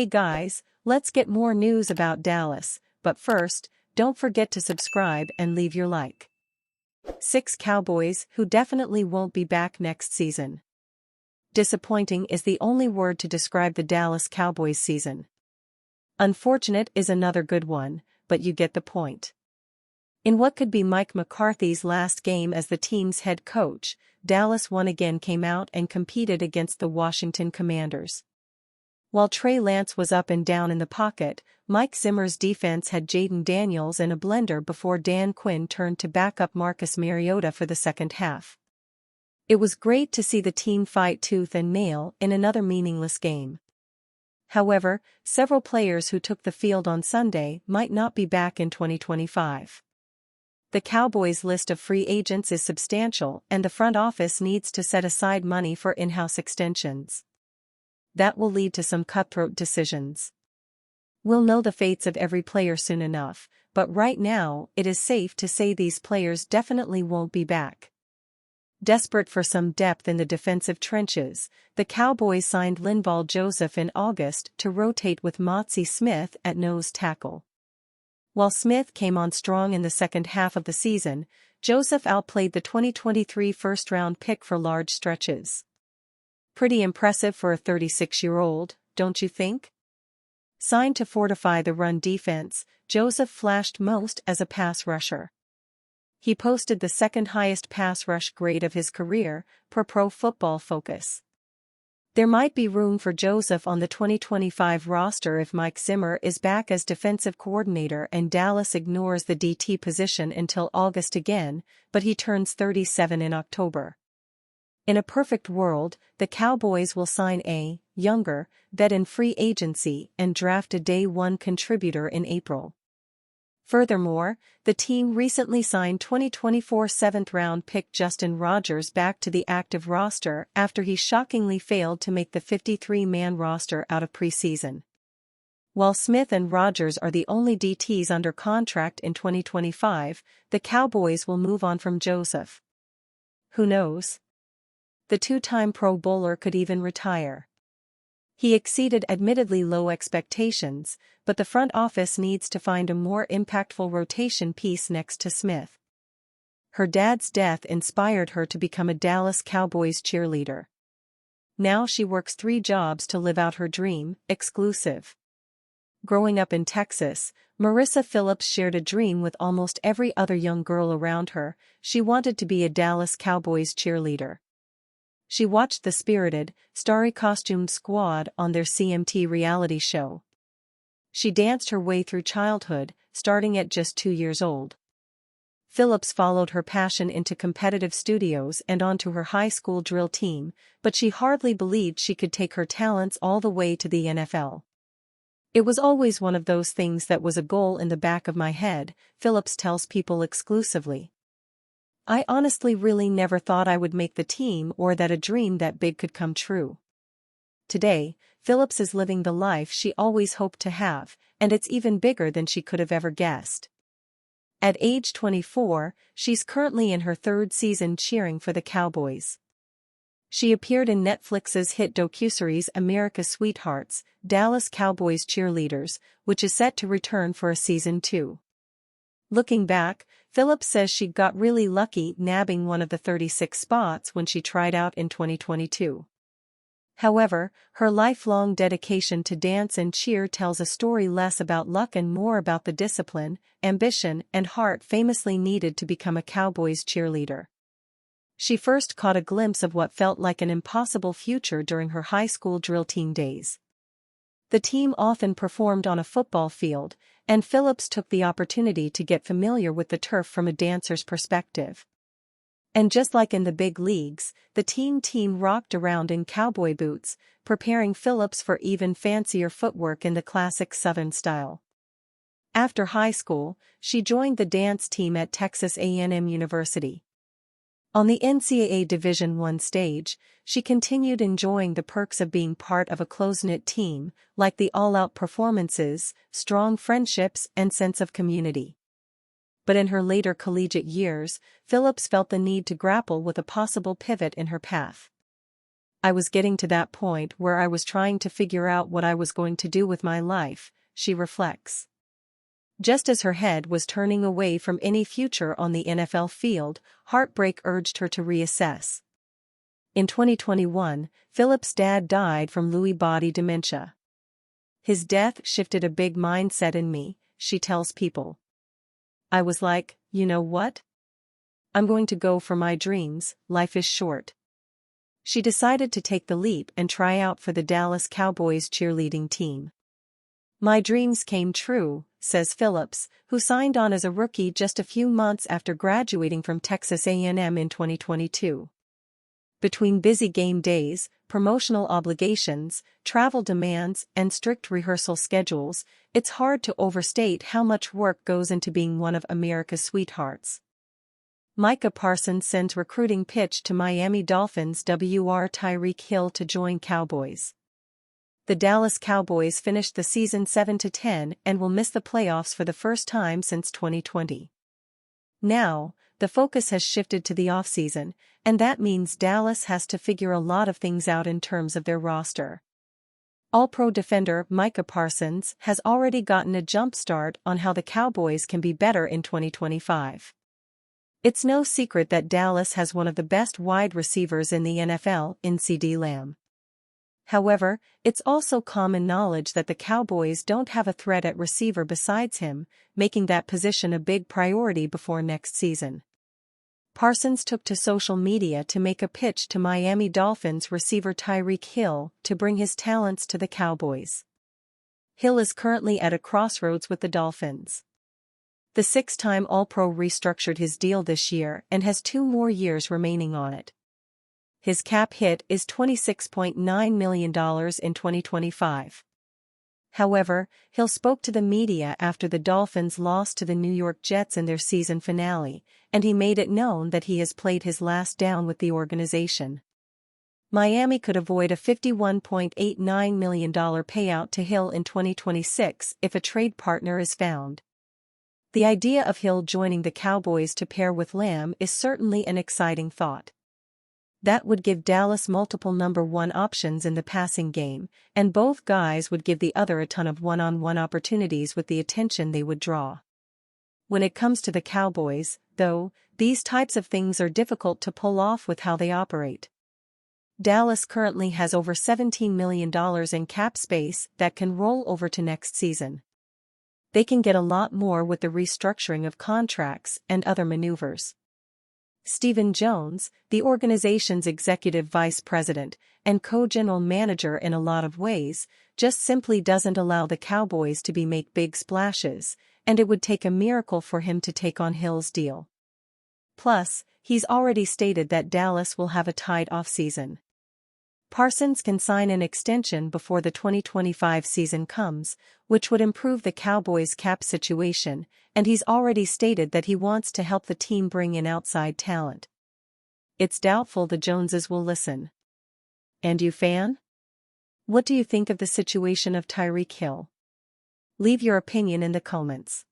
Hey guys, let's get more news about Dallas, but first, don't forget to subscribe and leave your like. 6 Cowboys who definitely won't be back next season. Disappointing is the only word to describe the Dallas Cowboys season. Unfortunate is another good one, but you get the point. In what could be Mike McCarthy's last game as the team's head coach, Dallas once again came out and competed against the Washington Commanders. While Trey Lance was up and down in the pocket, Mike Zimmer's defense had Jaden Daniels in a blender before Dan Quinn turned to backup Marcus Mariota for the second half. It was great to see the team fight tooth and nail in another meaningless game. However, several players who took the field on Sunday might not be back in 2025. The Cowboys' list of free agents is substantial and the front office needs to set aside money for in-house extensions. That will lead to some cutthroat decisions. We'll know the fates of every player soon enough, but right now it is safe to say these players definitely won't be back. Desperate for some depth in the defensive trenches, the Cowboys signed Linval Joseph in August to rotate with Motzie Smith at nose tackle. While Smith came on strong in the second half of the season, Joseph outplayed the 2023 first-round pick for large stretches. Pretty impressive for a 36-year-old, don't you think? Signed to fortify the run defense, Joseph flashed most as a pass rusher. He posted the second-highest pass rush grade of his career, per Pro Football Focus. There might be room for Joseph on the 2025 roster if Mike Zimmer is back as defensive coordinator and Dallas ignores the DT position until August again, but he turns 37 in October. In a perfect world, the Cowboys will sign a younger vet in free agency and draft a day one contributor in April. Furthermore, the team recently signed 2024 seventh-round pick Justin Rogers back to the active roster after he shockingly failed to make the 53-man roster out of preseason. While Smith and Rogers are the only DTs under contract in 2025, the Cowboys will move on from Joseph. Who knows? The two-time Pro Bowler could even retire. He exceeded admittedly low expectations, but the front office needs to find a more impactful rotation piece next to Smith. Her dad's death inspired her to become a Dallas Cowboys cheerleader. Now she works 3 jobs to live out her dream, exclusive. Growing up in Texas, Marissa Phillips shared a dream with almost every other young girl around her. She wanted to be a Dallas Cowboys cheerleader. She watched the spirited, starry-costumed squad on their CMT reality show. She danced her way through childhood, starting at just 2 years old. Phillips followed her passion into competitive studios and onto her high school drill team, but she hardly believed she could take her talents all the way to the NFL. It was always one of those things that was a goal in the back of my head, Phillips tells People exclusively. I honestly really never thought I would make the team or that a dream that big could come true. Today, Phillips is living the life she always hoped to have, and it's even bigger than she could have ever guessed. At age 24, she's currently in her 3rd season cheering for the Cowboys. She appeared in Netflix's hit docuseries America's Sweethearts, Dallas Cowboys Cheerleaders, which is set to return for a season 2. Looking back, Phillips says she got really lucky nabbing one of the 36 spots when she tried out in 2022. However, her lifelong dedication to dance and cheer tells a story less about luck and more about the discipline, ambition, and heart famously needed to become a Cowboys cheerleader. She first caught a glimpse of what felt like an impossible future during her high school drill team days. The team often performed on a football field, and Phillips took the opportunity to get familiar with the turf from a dancer's perspective. And just like in the big leagues, the team rocked around in cowboy boots, preparing Phillips for even fancier footwork in the classic Southern style. After high school, she joined the dance team at Texas A&M University. On the NCAA Division I stage, she continued enjoying the perks of being part of a close-knit team, like the all-out performances, strong friendships, and sense of community. But in her later collegiate years, Phillips felt the need to grapple with a possible pivot in her path. I was getting to that point where I was trying to figure out what I was going to do with my life, she reflects. Just as her head was turning away from any future on the NFL field, heartbreak urged her to reassess. In 2021, Philip's dad died from Lewy body dementia. His death shifted a big mindset in me, she tells People. I was like, you know what? I'm going to go for my dreams, life is short. She decided to take the leap and try out for the Dallas Cowboys cheerleading team. My dreams came true, says Phillips, who signed on as a rookie just a few months after graduating from Texas A&M in 2022. Between busy game days, promotional obligations, travel demands, and strict rehearsal schedules, it's hard to overstate how much work goes into being one of America's sweethearts. Micah Parsons sends recruiting pitch to Miami Dolphins WR Tyreek Hill to join Cowboys. The Dallas Cowboys finished the season 7-10 and will miss the playoffs for the first time since 2020. Now, the focus has shifted to the offseason, and that means Dallas has to figure a lot of things out in terms of their roster. All-Pro defender Micah Parsons has already gotten a jump start on how the Cowboys can be better in 2025. It's no secret that Dallas has one of the best wide receivers in the NFL in CeeDee Lamb. However, it's also common knowledge that the Cowboys don't have a threat at receiver besides him, making that position a big priority before next season. Parsons took to social media to make a pitch to Miami Dolphins receiver Tyreek Hill to bring his talents to the Cowboys. Hill is currently at a crossroads with the Dolphins. The six-time All-Pro restructured his deal this year and has 2 more years remaining on it. His cap hit is $26.9 million in 2025. However, Hill spoke to the media after the Dolphins lost to the New York Jets in their season finale, and he made it known that he has played his last down with the organization. Miami could avoid a $51.89 million payout to Hill in 2026 if a trade partner is found. The idea of Hill joining the Cowboys to pair with Lamb is certainly an exciting thought. That would give Dallas multiple number 1 options in the passing game, and both guys would give the other a ton of one-on-one opportunities with the attention they would draw. When it comes to the Cowboys, though, these types of things are difficult to pull off with how they operate. Dallas currently has over $17 million in cap space that can roll over to next season. They can get a lot more with the restructuring of contracts and other maneuvers. Stephen Jones, the organization's executive vice president and co-general manager in a lot of ways, just simply doesn't allow the Cowboys to make big splashes, and it would take a miracle for him to take on Hill's deal. Plus, he's already stated that Dallas will have a tight offseason. Parsons can sign an extension before the 2025 season comes, which would improve the Cowboys' cap situation, and he's already stated that he wants to help the team bring in outside talent. It's doubtful the Joneses will listen. And you, fan? What do you think of the situation of Tyreek Hill? Leave your opinion in the comments.